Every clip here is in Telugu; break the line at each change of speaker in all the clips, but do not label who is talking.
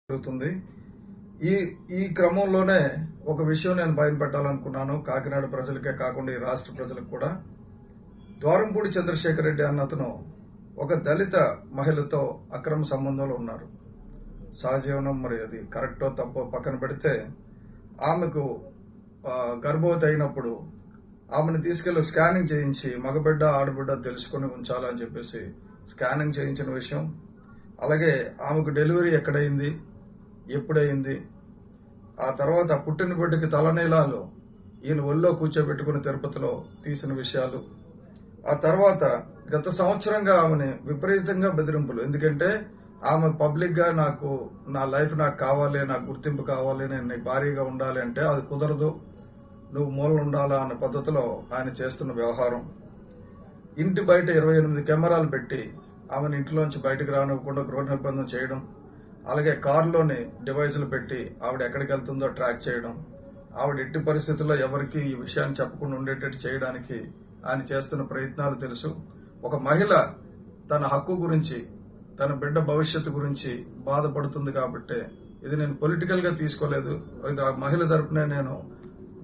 జరుగుతుంది. ఈ ఈ క్రమంలోనే ఒక విషయం నేను బయటపెట్టాలనుకున్నాను. కాకినాడ ప్రజలకే కాకుండా ఈ రాష్ట్ర ప్రజలకు కూడా. ద్వారంపూడి చంద్రశేఖర్ రెడ్డి అన్న అతను ఒక దళిత మహిళతో అక్రమ సంబంధంలో ఉన్నారు. సహజీవనం మరి అది కరెక్టో తప్పో పక్కన పెడితే ఆమెకు గర్భవతి అయినప్పుడు ఆమెను తీసుకెళ్లి స్కానింగ్ చేయించి మగబిడ్డ ఆడబిడ్డ తెలుసుకుని ఉంచాలని చెప్పేసి స్కానింగ్ చేయించిన విషయం, అలాగే ఆమెకు డెలివరీ ఎక్కడైంది, ఎప్పుడైంది, ఆ తర్వాత పుట్టిన బిడ్డకి తలనీలాలు ఈయన ఒళ్ళో కూర్చోబెట్టుకుని తిరుపతిలో తీసిన విషయాలు, ఆ తర్వాత గత సంవత్సరంగా ఆమెని విపరీతంగా బెదిరింపులు. ఎందుకంటే ఆమె పబ్లిక్ గా నాకు నా లైఫ్ నాకు కావాలి, నాకు గుర్తింపు కావాలి, నేను నీ భారీగా ఉండాలి అంటే అది కుదరదు, నువ్వు మూలన ఉండాలా అన్న పద్ధతిలో ఆయన చేస్తున్న వ్యవహారం. ఇంటి బయట 28 కెమెరాలు పెట్టి ఆమెను ఇంట్లోంచి బయటకు రానివ్వకుండా గృహ నిర్బంధం చేయడం, అలాగే కారులోని డివైసులు పెట్టి ఆవిడ ఎక్కడికి వెళ్తుందో ట్రాక్ చేయడం, ఆవిడ ఎట్టి పరిస్థితుల్లో ఎవరికి ఈ విషయాన్ని చెప్పకుండా ఉండేటట్టు చేయడానికి ఆయన చేస్తున్న ప్రయత్నాలు తెలుసు. ఒక మహిళ తన హక్కు గురించి, తన బిడ్డ భవిష్యత్తు గురించి బాధపడుతుంది కాబట్టి ఇది నేను పొలిటికల్ గా తీసుకోలేదు. ఇది ఆ మహిళ తరపునే నేను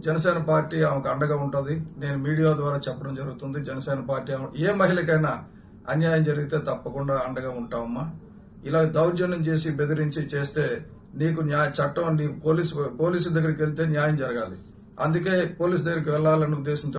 జనసేన పార్టీ ఆమెకు అండగా ఉంటుంది. నేను మీడియా ద్వారా చెప్పడం జరుగుతుంది. జనసేన పార్టీ ఏ మహిళకైనా అన్యాయం జరిగితే తప్పకుండా అండగా ఉంటామమ్మా. ఇలా దౌర్జన్యం చేసి బెదిరించి చేస్తే నీకు చట్టం నీ పోలీసు దగ్గరికి వెళ్తే న్యాయం జరగాలి. అందుకే పోలీసు దగ్గరికి వెళ్లాలన్న ఉద్దేశంతో